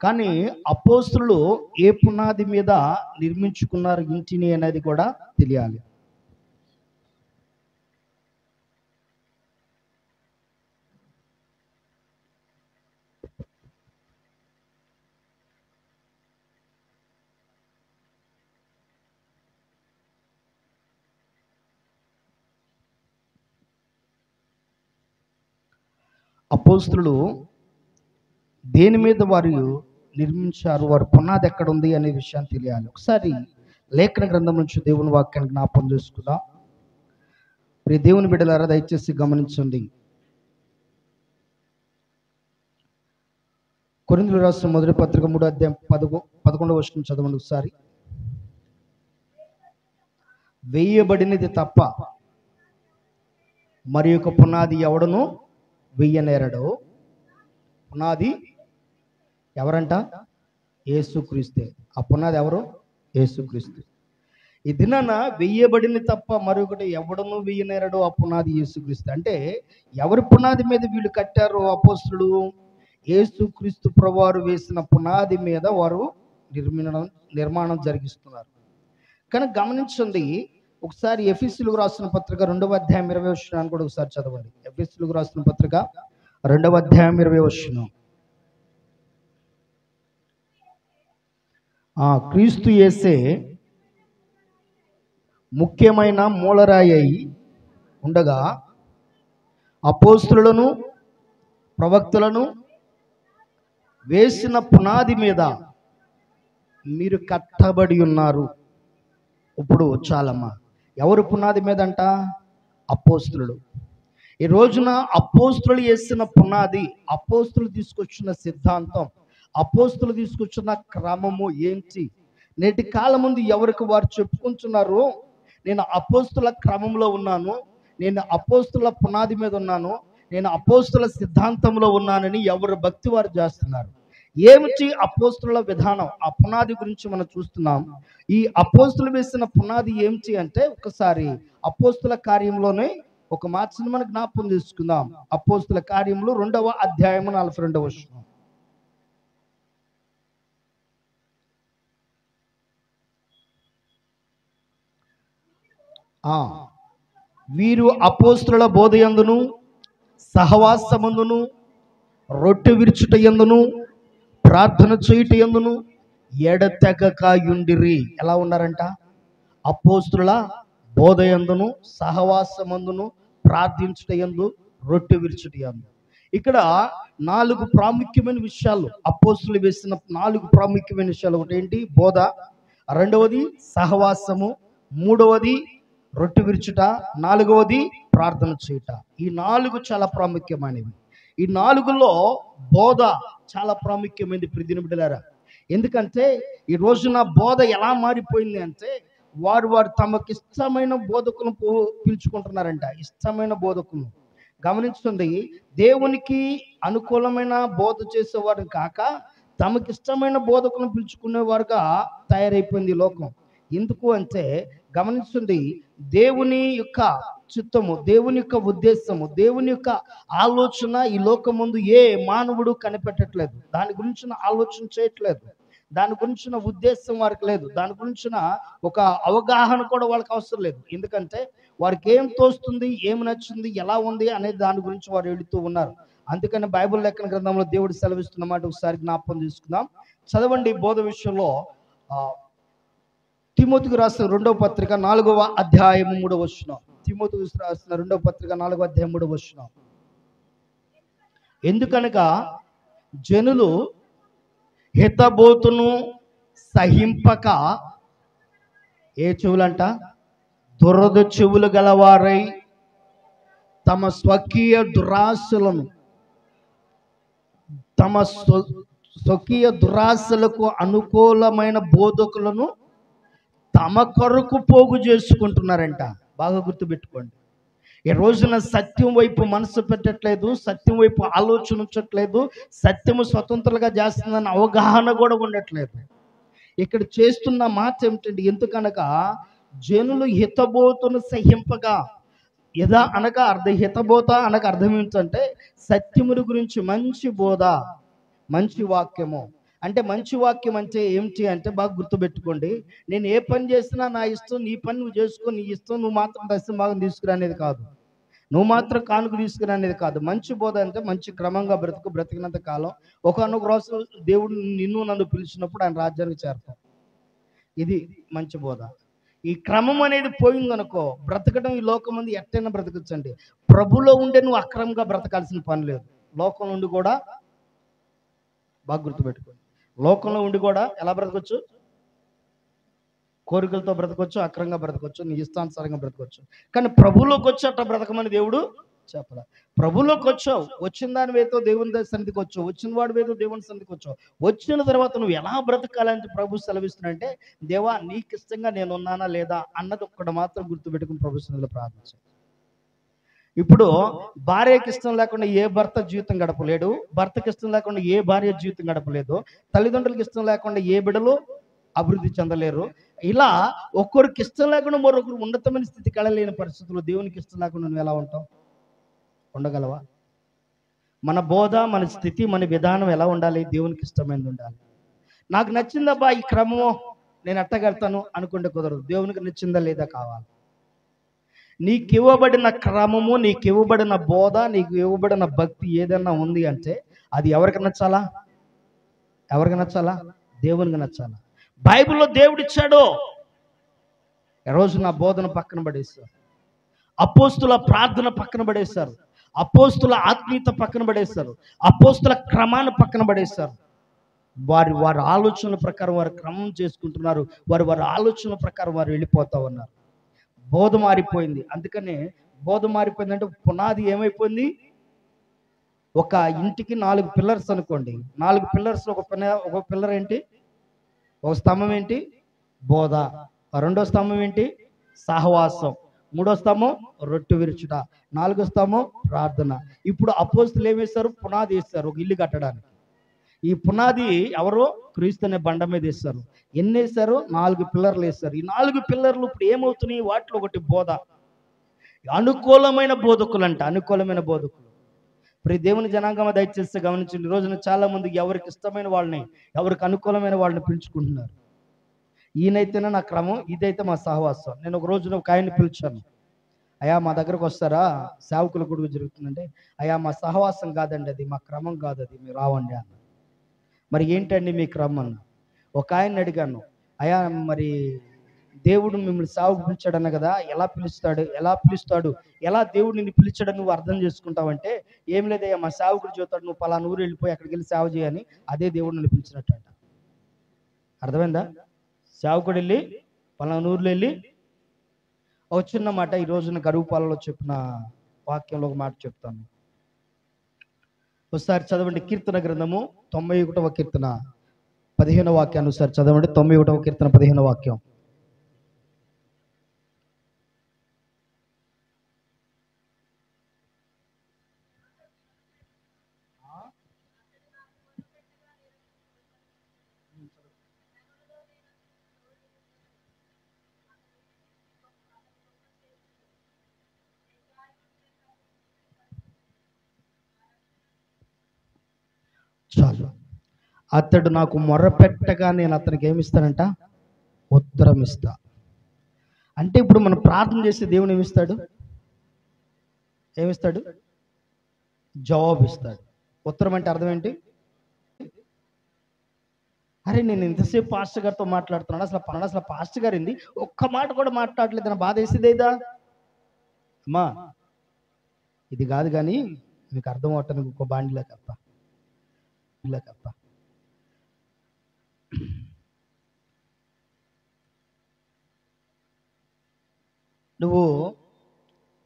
కానీ అపోస్తులు ఏ పునాది మీద నిర్మించుకున్నారు ఇంటిని అనేది కూడా తెలియాలి. అపోస్తులు దేని మీద వారు నిర్మించారు, వారి పునాది ఎక్కడ ఉంది అనే విషయాన్ని తెలియాలి. ఒకసారి లేఖన గ్రంథం నుంచి దేవుని వాక్యాన్ని జ్ఞాపకం చేసుకుందాం. ప్రియ దేవుని బిడ్డలారా దయచేసి గమనించండి. కొరింథీయులకు రాసిన మొదటి పత్రిక 3వ అధ్యాయం 11వ వచనం చదవండి ఒకసారి. వేయబడినది తప్ప మరి యొక్క పునాది ఎవడను వెయ్యనేరడు. పునాది ఎవరంట? యేసుక్రీస్తే. ఆ పునాది ఎవరు? యేసుక్రీస్తు. ఈ దినాన వెయ్యబడిన తప్ప మరొకటి ఎవడను వెయ్యనేరడు. ఆ పునాది యేసుక్రీస్తు. అంటే ఎవరి పునాది మీద వీళ్ళు కట్టారు అపోస్తులు? యేసుక్రీస్తు ప్రభువారు వేసిన పునాది మీద వారు నిర్మాణం జరిగిస్తున్నారు. కనుక గమనించండి. ఒకసారి ఎఫెసీయులకు రాసిన పత్రిక 2వ అధ్యాయం 20వ వచనాన్ని కూడా ఒకసారి చదవండి. ఎఫెసీయులకు రాసిన పత్రిక 2వ అధ్యాయం 20వ వచనం. క్రీస్తు యేసే ముఖ్యమైన మూలరాయి అయి ఉండగా అపోస్తులను ప్రవక్తలను వేసిన పునాది మీద మీరు కట్టబడి ఉన్నారు. ఇప్పుడు చాలమ్మా, ఎవరు పునాది మీద అంట? అపోస్తులు. ఈ రోజున అపోస్తులు వేసిన పునాది, అపోస్తులు తీసుకొచ్చిన సిద్ధాంతం, అపోస్తులు తీసుకొచ్చిన క్రమము ఏంటి? నేటి కాలం ముందు ఎవరికి వారు చెప్పుకుంటున్నారు, నేను అపోస్తుల క్రమంలో ఉన్నాను, నేను అపోస్తుల పునాది మీద ఉన్నాను, నేను అపోస్తుల సిద్ధాంతంలో ఉన్నానని ఎవరు భక్తి వారు చేస్తున్నారు. ఏమిటి అపోస్తుల విధానం? ఆ పునాది గురించి మనం చూస్తున్నాం. ఈ అపోస్తులు వేసిన పునాది ఏమిటి అంటే, ఒకసారి అపోస్తుల కార్యంలోనే ఒక మాటను మనం జ్ఞాపకం చేసుకుందాం. అపోస్తుల కార్యంలో 2వ అధ్యాయము 42వ వచనం. వీరు అపోస్తుల బోధయందును సహవాసమందును రొట్టె విరుచుట యందును ప్రార్థన చేయుట యందును ఎడతెగక యుండిరి. ఎలా ఉన్నారంట? అపోస్తుల బోధయందును సహవాసమందును ప్రార్థించుట యందు రొట్టె విరుచుట యందు. ఇక్కడ 4 ప్రాముఖ్యమైన విషయాలు, అపోస్తులు వేసిన 4 ప్రాముఖ్యమైన విషయాలు. ఒకటి ఏంటి? బోధ. రెండవది సహవాసము. మూడవది రొట్టె విరుచుట. నాలుగవది ప్రార్థన చేయుట. ఈ 4 చాలా ప్రాముఖ్యమైనవి. ఈ 4లో బోధ చాలా ప్రాముఖ్యమైనది ప్రియమైన బిడ్డలారా. ఎందుకంటే ఈ రోజున బోధ ఎలా మారిపోయింది అంటే, వారు తమకు ఇష్టమైన బోధకులను పిలుచుకుంటున్నారంట. ఇష్టమైన బోధకులు. గమనించండి, దేవునికి అనుకూలమైన బోధ చేసేవారు కాక తమకి ఇష్టమైన బోధకులను పిలుచుకునేవారుగా తయారైపోయింది ఈ లోకం. ఎందుకు అంటే గమనించండి, దేవుని యొక్క చిత్తము, దేవుని యొక్క ఉద్దేశము, దేవుని యొక్క ఆలోచన ఈ లోకం ముందు ఏ మానవుడు కనిపెట్టట్లేదు. దాని గురించిన ఆలోచన చేయట్లేదు. దాని గురించిన ఉద్దేశం వారికి లేదు. దాని గురించిన ఒక అవగాహన కూడా వాళ్ళకి అవసరం లేదు. ఎందుకంటే వారికి ఏం తోస్తుంది, ఏం నచ్చింది, ఎలా ఉంది అనేది దాని గురించి వారు వెళుతూ ఉన్నారు. అందుకని బైబిల్ లేఖన గ్రంథంలో దేవుడు సెలవిస్తున్నమాట ఒకసారి జ్ఞాపకం చేసుకుందాం. చదవండి. బోధ విషయంలో తిమోతికి రాసిన 2వ పత్రిక 4వ అధ్యాయం 3వ వచనం. తిమోతికి రాసిన 2వ పత్రిక 4వ అధ్యాయం 3వ వచనం. ఎందుకనగా జనులు హితబోతును సహింపక ఏ చెవులంట? దురద చెవులు గలవారై తమ స్వకీయ దురాశలను, తమ స్వకీయ దురాశలకు అనుకూలమైన బోధకులను తమ కొరకు పోగు చేసుకుంటున్నారంట. బాగా గుర్తుపెట్టుకోండి. ఈ రోజున సత్యం వైపు మనసు పెట్టట్లేదు, సత్యం వైపు ఆలోచన ఉంచట్లేదు, సత్యము స్వతంత్రంగా చేస్తుందన్న అవగాహన కూడా ఉండట్లేదు. ఇక్కడ చేస్తున్న మాట ఏమిటండి? ఎందుకనగా జనులు హితబోతును సహింపగా. యథా అనగా హితబోత అనగా అర్థం ఏంటంటే సత్యముల గురించి మంచి బోధ, మంచి వాక్యము, అంటే మంచి వాక్యం అంటే ఏమిటి అంటే బాగా గుర్తుపెట్టుకోండి. నేను ఏ పని చేసినా నా ఇష్టం, నీ పని నువ్వు చేసుకో, నీ ఇష్టం, నువ్వు మాత్రం దశమ భాగం తీసుకురా అనేది కాదు. నువ్వు మాత్రం కానుక తీసుకురా అనేది కాదు. మంచి బోధ అంటే మంచి క్రమంగా బ్రతుకు, బ్రతికినంత కాలం ఒకానొక రోజు దేవుడు నిన్ను నన్ను పిలిచినప్పుడు ఆయన రాజ్యానికి చేరతాం. ఇది మంచి బోధ. ఈ క్రమం అనేది పోయిందనుకో, బ్రతకడం ఈ లోకం ముందు ఎట్టైనా బ్రతకచ్చండి. ప్రభులో ఉండే నువ్వు అక్రమంగా బ్రతకాల్సిన పని లేదు. లోకం నుండి కూడా బాగా గుర్తుపెట్టుకోండి. లోకంలో ఉండి కూడా ఎలా బ్రతకొచ్చు? కోరికలతో బ్రతకొచ్చు, అక్రమంగా బ్రతకొచ్చు, నీ ఇష్టానుసారంగా బ్రతకొచ్చు. కానీ ప్రభులోకి వచ్చి అట్లా బ్రతకమని దేవుడు చెప్పలే. ప్రభులోకి వచ్చావు, వచ్చిన దాని వేతో దేవుని సన్నిధికి వచ్చావు, వచ్చిన వాడి వేతో దేవుని సన్నిధికి వచ్చావు. వచ్చిన తర్వాత నువ్వు ఎలా బ్రతకాలంటే ప్రభు సెలవిస్తున్నాడంటే, దేవా నీకు ఇష్టంగా నేను ఉన్నానా లేదా అన్నది ఒక్కటి మాత్రం గుర్తుపెట్టుకుని ప్రభు సన్నిధిలో ప్రార్థించాను. ఇప్పుడు భార్యకి ఇష్టం లేకుండా ఏ భర్త జీవితం గడపలేడు, భర్తకి ఇష్టం లేకుండా ఏ భార్య జీవితం గడపలేదు, తల్లిదండ్రులకి ఇష్టం లేకుండా ఏ బిడ్డలు అభివృద్ధి చెందలేరు. ఇలా ఒక్కరికి ఇష్టం లేకుండా మరొకరు ఉన్నతమైన స్థితికి వెళ్ళలేని పరిస్థితుల్లో దేవునికి ఇష్టం లేకుండా నువ్వు ఎలా ఉంటావు? ఉండగలవా? మన బోధ, మన స్థితి, మన విధానం ఎలా ఉండాలి? దేవునికి ఇష్టమైనది ఉండాలి. నాకు నచ్చిందబ్బా ఈ క్రమము, నేను ఎట్టగలుగుతాను అనుకుంటే కుదరదు. దేవునికి నచ్చిందా లేదా కావాలి. నీకు ఇవ్వబడిన క్రమము, నీకు ఇవ్వబడిన బోధ, నీకు ఇవ్వబడిన భక్తి ఏదైనా ఉంది అంటే అది ఎవరికి నచ్చాలా? ఎవరికి నచ్చాలా? దేవునికి నచ్చాలా. బైబిల్లో దేవుడిచ్చాడు. ఈరోజు నా బోధన పక్కన పడేస్తారు, అపోస్తుల ప్రార్థన పక్కన పడేస్తారు, అపోస్తుల ఆత్మీయత పక్కన పడేస్తారు, అపోస్తుల క్రమాన్ని పక్కన పడేస్తారు. వారి వారి ఆలోచనల ప్రకారం వారు క్రమం చేసుకుంటున్నారు. వారి వారి ఆలోచనల ప్రకారం వారు వెళ్ళిపోతా ఉన్నారు. బోధ మారిపోయింది. అందుకనే బోధ మారిపోయిందంటే పునాది ఏమైపోయింది? ఒక ఇంటికి 4 పిల్లర్స్ అనుకోండి. 4 పిల్లర్స్ ఒక పిల్లర్ ఏంటి? ఒక స్తంభం ఏంటి? బోధ. రెండో స్తంభం ఏంటి? సహవాసం. మూడో స్తంభం రొట్టె విరుచుట. నాలుగో స్తంభం ప్రార్థన. ఇప్పుడు అపోస్తులు ఏం వేశారు? పునాది వేస్తారు ఒక ఇల్లు కట్టడానికి. ఈ పునాది ఎవరో క్రీస్తు అనే బండ మీద వేస్తారు. ఎన్ని వేశారు? 4 పిల్లర్లు వేస్తారు. ఈ 4 పిల్లర్లు ఇప్పుడు ఏమవుతున్నాయి? వాటిలో ఒకటి బోధ. అనుకూలమైన బోధకులు అంట, అనుకూలమైన బోధకులు. ప్రతి దేవుని జనాంగమ దయచేస్తే గమనించండి. ఈ రోజున చాలా మంది ఎవరికి ఇష్టమైన వాళ్ళని, ఎవరికి అనుకూలమైన వాళ్ళని పిలుచుకుంటున్నారు. ఈయనైతేనే నా క్రమం, ఇదైతే మా సహవాసం. నేను ఒక రోజున ఒక ఆయన్ని పిలిచాను. అయ్యా మా దగ్గరకు వస్తారా, సేవకుల గొడుగు జరుగుతుందంటే, అయ్యా మా సహవాసం కాదండి అది, మా క్రమం కాదు అది, మీరు రావండి అన్న. మరి ఏంటండి మీ క్రమం అన్న. ఒక ఆయన్ని అడిగాను, అయ్యా మరి దేవుడు మిమ్మల్ని సేవకు పిలిచాడన్న కదా, ఎలా పిలుస్తాడు, ఎలా దేవుడు నిన్ను పిలిచాడని నువ్వు అర్థం చేసుకుంటావంటే, ఏం లేదయ్యా మా సేవకుడు చూస్తాడు, నువ్వు పలానా ఊరు వెళ్ళిపోయి అక్కడికి వెళ్ళి సేవ చేయని, అదే దేవుడు నిన్ను పిలిచినట్టు అంట. అర్థమైందా? సేవకుడు వెళ్ళి పలానా ఊర్లో వెళ్ళి ఒక చిన్న మాట ఈ రోజున గరువు పాలలో చెప్పిన వాక్యంలో ఒక మాట చెప్తాను. ఒకసారి చదవండి కీర్తన గ్రంథము 91వ కీర్తన 15వ వాక్యాన్ని ఒకసారి చదవండి. 91వ కీర్తన 15వ వాక్యం. చాలు. అతడు నాకు మొర్రపెట్టగా నేను అతనికి ఏమిస్తానంట? ఉత్తరం ఇస్తా. అంటే ఇప్పుడు మనం ప్రార్థన చేస్తే దేవుడు ఏమిస్తాడు? ఏమిస్తాడు? జవాబు ఇస్తాడు. ఉత్తరం అంటే అర్థం ఏంటి? అరే నేను ఇంతసేపు పాస్టర్ గారితో మాట్లాడుతున్నాను, అసలు పాస్టర్ గారు ఏంది ఒక్క మాట కూడా మాట్లాడలేదు నా బాధ వేసేదేదా? అమ్మా ఇది కాదు కానీ మీకు అర్థం అవటానికి ఒక బాండిలా కప్ప నువ్వు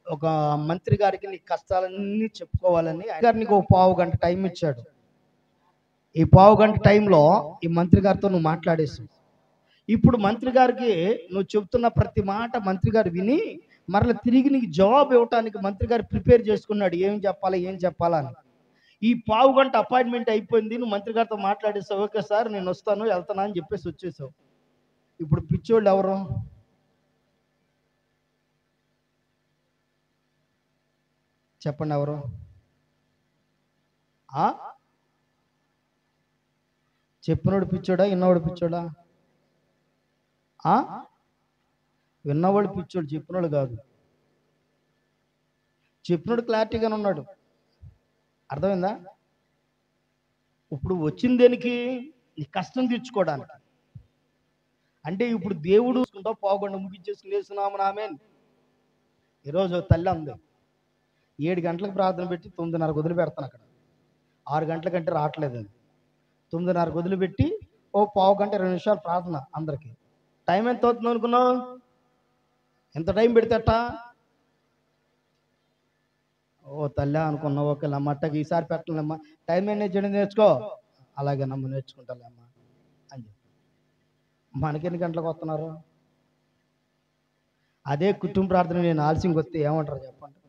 ఒక మంత్రి గారికి నీ కష్టాలన్నీ చెప్పుకోవాలని గారు నీకు ఒక పావు గంట టైం ఇచ్చాడు. ఈ పావు గంట టైంలో ఈ మంత్రి గారితో నువ్వు మాట్లాడేసావు. ఇప్పుడు మంత్రి గారికి నువ్వు చెప్తున్న ప్రతి మాట మంత్రి గారు విని మరలా తిరిగి నీకు జవాబు ఇవ్వటానికి మంత్రి గారు ప్రిపేర్ చేసుకున్నాడు, ఏం చెప్పాలా అని. ఈ పావు గంట అపాయింట్మెంట్ అయిపోయింది, నువ్వు మంత్రి గారితో మాట్లాడేసావు. ఓకే సార్ నేను వస్తాను వెళ్తాను అని చెప్పేసి వచ్చేసావు. ఇప్పుడు పిచ్చోళ్ళు ఎవరు? చెప్పండి ఎవరు? చెప్పినోడు పిచ్చోడా, విన్నవాడు పిచ్చోడా? ఆ విన్నవాడు పిచ్చోడు, చెప్పినోడు కాదు. చెప్పినోడు క్లారిటీగానే ఉన్నాడు. అర్థమైందా? ఇప్పుడు వచ్చిన దేనికి? నీ కష్టం తీర్చుకోవడానికి. అంటే ఇప్పుడు దేవుడు పోకుండా ముగించేసి లేస్తున్నామని ఆమె. ఈరోజు తల్లి ఉంది, 7 గంటలకు ప్రార్థన పెట్టి 9:30 వదిలి పెడతాను అక్కడ. 6 గంటల కంటే రావట్లేదు అది. 9:30 వదిలిపెట్టి ఓ పావు గంట 20 నిమిషాలు ప్రార్థన అందరికి. టైం ఎంత అవుతుంది అనుకున్నావు? ఎంత టైం పెడితేట? ఓ తల్లి అనుకున్నావు, ఓకే అమ్మట్టకి ఈసారి పెట్టలేమ్మా, టైం మేనేజ్ చేయడం నేర్చుకో. అలాగే నమ్మ నేర్చుకుంటాలేమ్మా అని చెప్పి. మనకి ఎన్ని గంటలకు వస్తున్నారు? అదే కుటుంబ ప్రార్థన నేను ఆలస్యంగా వస్తే ఏమంటారు చెప్పండి?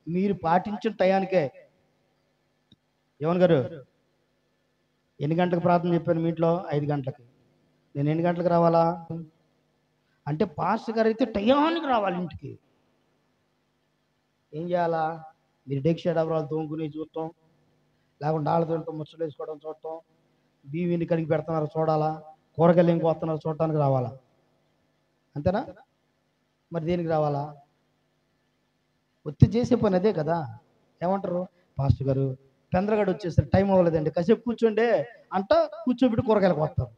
మీరు పాటించిన టయానికే. యోవన్ గారు ఎన్ని గంటలకు ప్రార్థన చెప్పాను మీ ఇంట్లో? 5 గంటలకి. నేను ఎన్ని గంటలకు రావాలా? అంటే పాస్టర్ గారు అయితే టయానికి రావాలి ఇంటికి. ఏం చేయాలా? మీరు డెక్ష డబరాలు తోముకుని చూడటం, లేకుంటే ఆళ్ళతో ముచ్చలు వేసుకోవడం చూడటం, బియ్యని కడిగి పెడుతున్నారు చూడాలా, కూరగాయలు ఏం కోస్తున్నారు చూడటానికి రావాలా? అంతేనా? మరి దేనికి రావాలా? ఒత్తి చేసే పని అదే కదా. ఏమంటారు? పాస్టర్ గారు పెందరగడ వచ్చేసరికి టైం అవ్వలేదండి, కాసేపు కూర్చోండి అంట. కూర్చోబెట్టి కూరగాయలకు వస్తారు,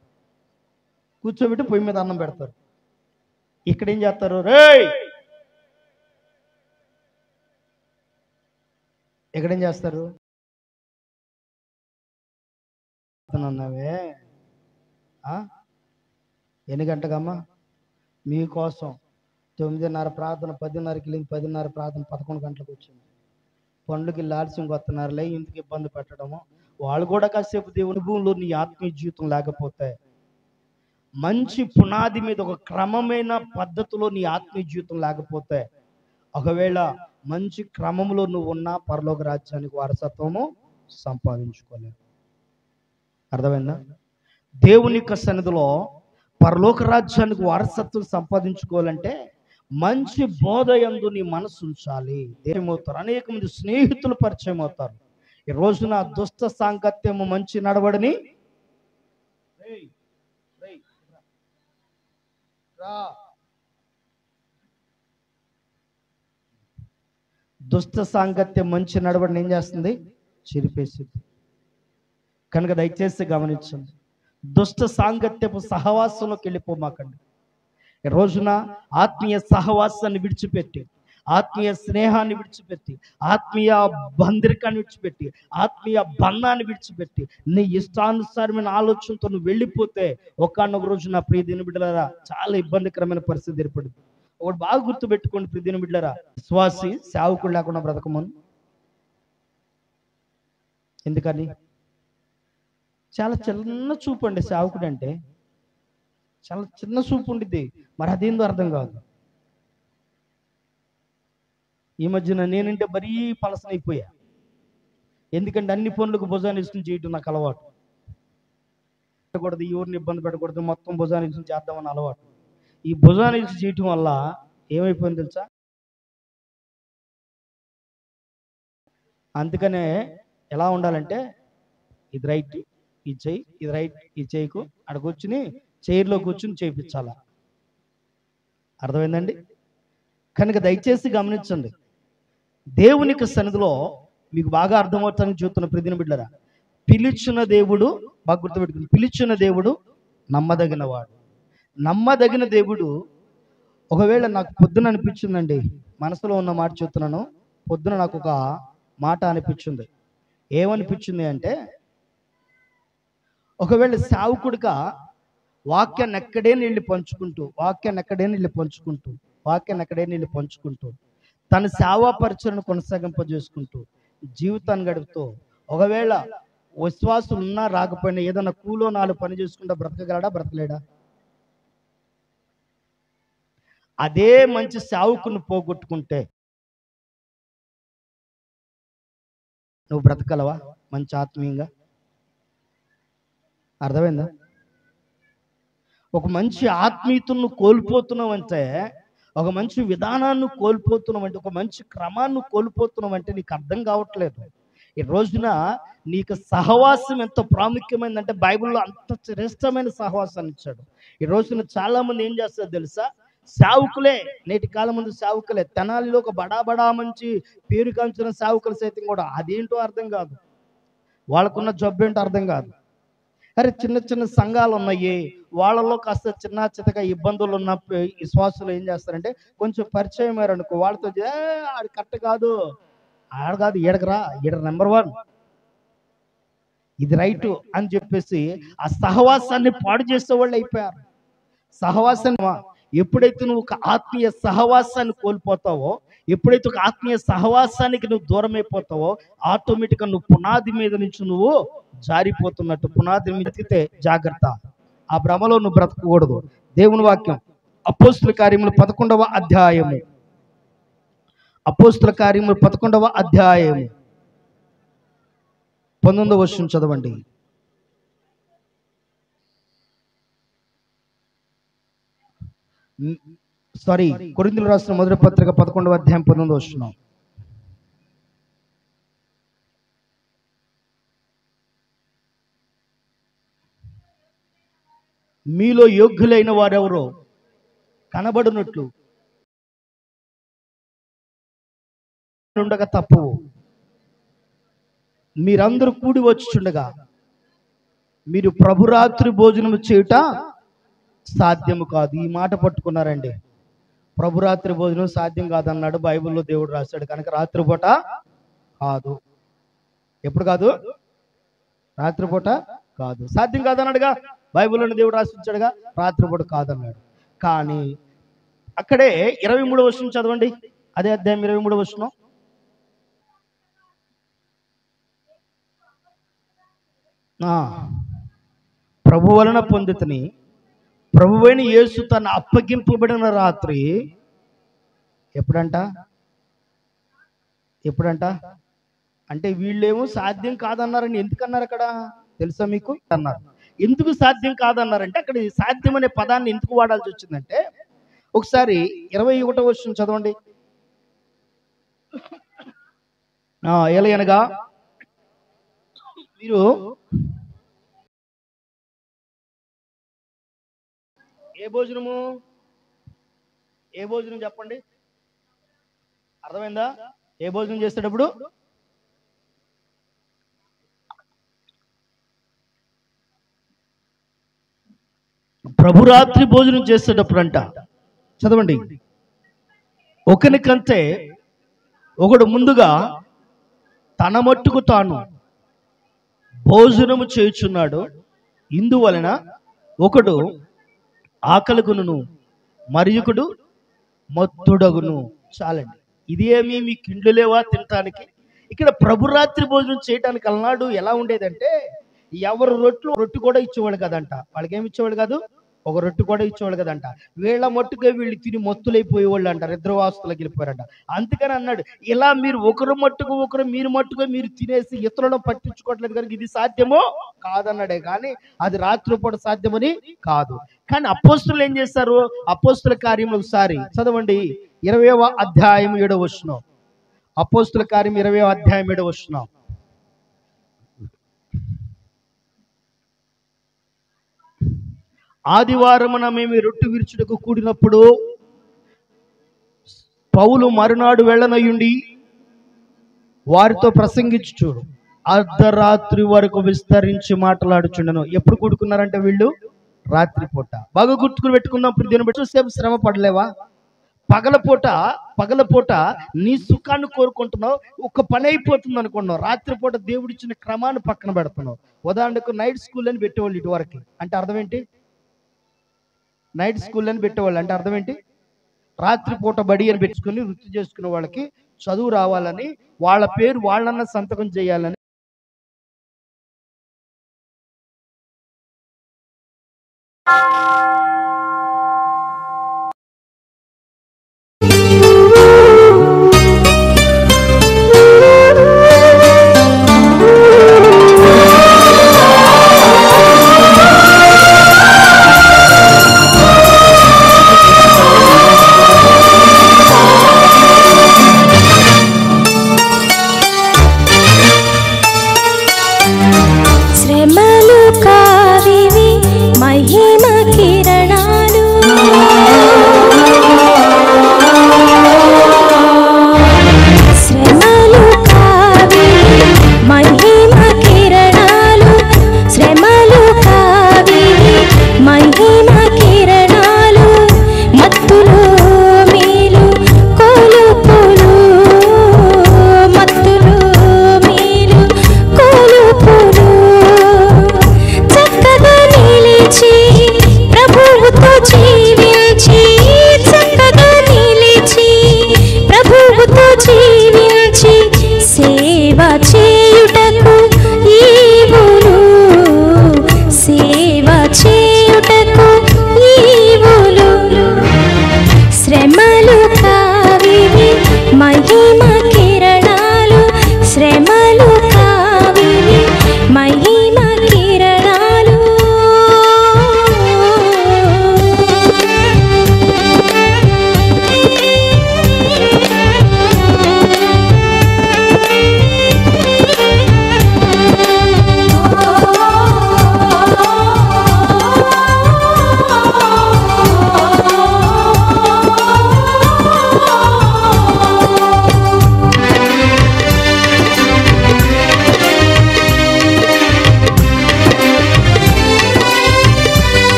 కూర్చోబెట్టి పొయ్యి మీద అన్నం పెడతారు. ఇక్కడ ఏం చేస్తారు? రేయ్ ఎక్కడేం చేస్తారు? అన్నావే ఎన్ని గంటకమ్మా మీకోసం 9:30 ప్రార్థన, 10:30కి వెళ్ళింది, 10:30 ప్రార్థన 11 గంటలకు వచ్చింది. పండుగకి ఆలస్యంగా వస్తున్నారులే, ఇందుకు ఇబ్బంది పెట్టడము. వాళ్ళు కూడా కాసేపు దేవుని భూమిలో నీ ఆత్మీయ జీవితం లేకపోతే, మంచి పునాది మీద ఒక క్రమమైన పద్ధతిలో నీ ఆత్మీయ జీవితం లేకపోతే, ఒకవేళ మంచి క్రమంలో నువ్వు ఉన్న పరలోక రాజ్యానికి వారసత్వము సంపాదించుకోలేవు. అర్థమైందా? దేవుని యొక్క సన్నిధిలో పరలోక రాజ్యానికి వారసత్వం సంపాదించుకోవాలంటే మంచి బోధ యందు నీ మనసు ఉంచాలి. ఏమవుతారు? అనేక మంది స్నేహితులు పరిచయం అవుతారు. ఈ రోజున దుష్ట సాంగత్యము మంచి నడవడిని దుష్ట సాంగత్యం మంచి నడవడిని ఏం చేస్తుంది? చెరిపేసింది. కనుక దయచేసి గమనించండి, దుష్ట సాంగత్యపు సహవాసంలోకి వెళ్ళిపోమాకండి. ఈ రోజున ఆత్మీయ సహవాసాన్ని విడిచిపెట్టి, ఆత్మీయ స్నేహాన్ని విడిచిపెట్టి, ఆత్మీయ బంధరికాన్ని విడిచిపెట్టి, ఆత్మీయ బంధాన్ని విడిచిపెట్టి, నీ ఇష్టానుసారమైన ఆలోచనతో నువ్వు వెళ్ళిపోతే ఒకానొక రోజు నా ప్రియ దీని బిడ్డలారా చాలా ఇబ్బందికరమైన పరిస్థితి ఏర్పడింది. ఒకటి బాగా గుర్తు పెట్టుకోండి ప్రియ దీని బిడ్డలారా, విశ్వాసి సేవకుడు లేకుండా బ్రతకమని. ఎందుకని? చాలా చిన్న చూపు అండి సేవకుడు అంటే, చాలా చిన్న చూపు ఉండిద్ది. మరి అదేందో అర్థం కాదు. ఈ మధ్యన నేనంటే మరీ పలసనైపోయా. ఎందుకంటే అన్ని పనులకు భుజాన్ని ఇసుకుని చేయటం నాకు అలవాటు. పెట్టకూడదు, ఎవరిని ఇబ్బంది పెట్టకూడదు, మొత్తం భుజాన్ని ఇసుకుని చేద్దామని అలవాటు. ఈ భుజాన్ని ఇసుకు చేయటం వల్ల ఏమైపోయింది తెలుసా? అందుకనే ఎలా ఉండాలంటే, ఇది రైట్ ఇది చెయ్యి, ఇది రైట్ ఇది చేయకు, అక్కడ కూర్చుని చైర్లో కూర్చుని చేయించాలా. అర్థమైందండి? కనుక దయచేసి గమనించండి, దేవునికి సన్నిధిలో మీకు బాగా అర్థమవుతానికి చూస్తున్న ప్రతిని బిడ్డరా, పిలిచిన దేవుడు బాగా గుర్తుపెట్టుకుని, పిలిచిన దేవుడు నమ్మదగిన వాడు. నమ్మదగిన దేవుడు. ఒకవేళ నాకు పొద్దున అనిపించిందండి, మనసులో ఉన్న మాట చెప్తున్నాను, పొద్దున నాకు ఒక మాట అనిపించింది. ఏమనిపించింది అంటే, ఒకవేళ సేవకుడిగా వాక్యాన్ని ఎక్కడే నీళ్ళు పంచుకుంటూ తన సేవా పరిచయను కొనసాగింపజేసుకుంటూ జీవితాన్ని గడుపుతూ, ఒకవేళ విశ్వాసులు ఉన్నా రాకపోయినా ఏదైనా కూలో 4 పని చేసుకుంటా బ్రతకగలడా? బ్రతకలేడా? అదే మంచి సేవకుని పోగొట్టుకుంటే నువ్వు బ్రతకలవా మంచి ఆత్మీయంగా? అర్థమైందా? ఒక మంచి ఆత్మీయతను కోల్పోతున్నావు అంటే, ఒక మంచి విధానాన్ని కోల్పోతున్నావు అంటే, ఒక మంచి క్రమాన్ని కోల్పోతున్నావు అంటే నీకు అర్థం కావట్లేదు. ఈ రోజున నీకు సహవాసం ఎంత ప్రాముఖ్యమైందంటే బైబిల్లో అంత శ్రేష్టమైన సహవాసాన్ని ఇచ్చాడు. ఈ రోజున చాలా మంది ఏం చేస్తారు తెలుసా? సేవకులే, నేటి కాలం ముందు సేవకులే, తెనాలిలో ఒక బడా మంచి పేరు కాంచిన సేవకులు సైతం కూడా అదేంటో అర్థం కాదు, వాళ్ళకున్న జబ్బు ఏంటో అర్థం కాదు. అరే చిన్న చిన్న సంఘాలు ఉన్నాయి, వాళ్ళలో కాస్త చిన్న చితక ఇబ్బందులు ఉన్న విశ్వాసులు ఏం చేస్తారంటే కొంచెం పరిచయం అయ్యారు అనుకో, వాళ్ళతో ఆడు కరెక్ట్ కాదు, ఆడ కాదు, ఈడకరా, ఈడ నెంబర్ 1, ఇది రైటు అని చెప్పేసి ఆ సహవాసాన్ని పాడు చేసే వాళ్ళు అయిపోయారు. సహవాసాన్ని ఎప్పుడైతే నువ్వు ఒక ఆత్మీయ సహవాసాన్ని కోల్పోతావో, ఎప్పుడైతే ఒక ఆత్మీయ సహవాసానికి నువ్వు దూరం అయిపోతావో, ఆటోమేటిక్గా నువ్వు పునాది మీద నుంచి నువ్వు జారిపోతున్నట్టు. పునాది మీద ఎక్కితే జాగ్రత్త, ఆ భ్రమలో నువ్వు బ్రతకకూడదు. దేవుని వాక్యం అపోస్తుల కార్యములు 11వ అధ్యాయము, అపోస్తుల కార్యములు 11వ అధ్యాయము 19వ వచనం చదవండి. కొరింథీయులకు రాసిన మొదటి పత్రిక 11వ అధ్యాయం 19వ వచనం. మీలో యోగ్యులైన వారెవరో కనబడినట్లు ఉండగా తప్పు, మీరందరూ కూడి వచ్చుచుండగా మీరు ప్రభురాత్రి భోజనము చేయుట సాధ్యము కాదు. ఈ మాట పట్టుకున్నారండి. ప్రభురాత్రి భోజనం సాధ్యం కాదన్నాడు బైబిల్లో దేవుడు రాశాడు కనుక రాత్రిపూట కాదు. ఎప్పుడు కాదు? రాత్రిపూట కాదు. సాధ్యం కాదన్నాడుగా, బైబిల్లోని దేవుడు రాసించాడుగా, రాత్రిపూట కాదన్నాడు. కానీ అక్కడే 23వ వచనం చదవండి, అదే అధ్యాయం 23వ వచనం. ప్రభు వలన పొందితిని, ప్రభువైన యేసు తన అప్పగింపబడిన రాత్రి ఎప్పుడంట అంటే వీళ్ళేమో సాధ్యం కాదన్నారని ఎందుకన్నారు అక్కడ తెలుసా మీకు? అన్నారు. ఎందుకు సాధ్యం కాదన్నారంటే అక్కడ సాధ్యం అనే పదాన్ని ఎందుకు వాడాల్సి వచ్చిందంటే, ఒకసారి 21వ వచనం చదవండి. ఎలాగనగా మీరు ఏ భోజనం చెప్పండి, అర్థమైందా? ఏ భోజనం చేసేటప్పుడు ప్రభురాత్రి భోజనం చేసేటప్పుడు అంట, చదవండి. ఒకనికంటే ఒకడు ముందుగా తన మట్టుకు తాను భోజనము చేయుచున్నాడు, ఇందువలన ఒకడు ఆకలిగును మరియొకడు మత్తుడగును. చాలండి. ఇదేమీ మీ కిండ్లు లేవా తినటానికి? ఇక్కడ ప్రభురాత్రి భోజనం చేయడానికి అలనాడు ఎలా ఉండేదంటే, ఎవరు రొట్టె కూడా ఇచ్చేవాళ్ళు కదంట. వాళ్ళకి ఏమి ఇచ్చేవాళ్ళు కాదు, ఒక రొట్టె కూడా ఇచ్చేవాళ్ళు కదంట. వీళ్ళ మట్టుగా వీళ్ళు తిని మత్తులైపోయేవాళ్ళు అంటారు, నిద్రవాస్తులకు వెళ్ళిపోయారంట. అందుకని అన్నాడు, ఇలా మీరు ఒకరు మట్టుకు ఒకరు మీరు మట్టుగా మీరు తినేసి ఇతరులను పట్టించుకోవట్లేదు కనుక ఇది సాధ్యమో కాదన్నాడే కానీ అది రాత్రిపూట సాధ్యమని కాదు. కానీ అపోస్తులు ఏం చేస్తారు? అపోస్తుల కార్యములు ఒకసారి చదవండి, 20వ అధ్యాయం 7వ వచనం. అపోస్తుల కార్యం 20వ అధ్యాయం 7వ వచనం. ఆదివారమున మేము రొట్టె విరుచుటకు కూడినప్పుడు పౌలు మరునాడు వెళ్ళనయుండి వారితో ప్రసంగించుచు అర్ధరాత్రి వరకు విస్తరించి మాట్లాడుచుండెను. ఎప్పుడు కూడుకున్నారంటే వీళ్ళు రాత్రిపూట. బాగా గుర్తుకుని పెట్టుకుందాం. ఇప్పుడు దీన్ని బట్టి సేపు శ్రమ పడలేవా? పగలపూట నీ సుఖాన్ని కోరుకుంటున్నావు, ఒక పని అయిపోతుంది అనుకున్నావు. రాత్రిపూట దేవుడిచ్చిన క్రమాన్ని పక్కన పెడుతున్నావు. ఉదాహరణకు నైట్ స్కూల్ అని పెట్టేవాళ్ళు ఇటువరకు, అంటే అర్థం ఏంటి? నైట్ స్కూల్ అని పెట్టేవాళ్ళు అంటే అర్థం ఏంటి? రాత్రిపూట బడి అని పెట్టుకుని వృత్తి చేసుకునే వాళ్ళకి చదువు రావాలని, వాళ్ళ పేరు వాళ్ళన్న సంతకం చేయాలని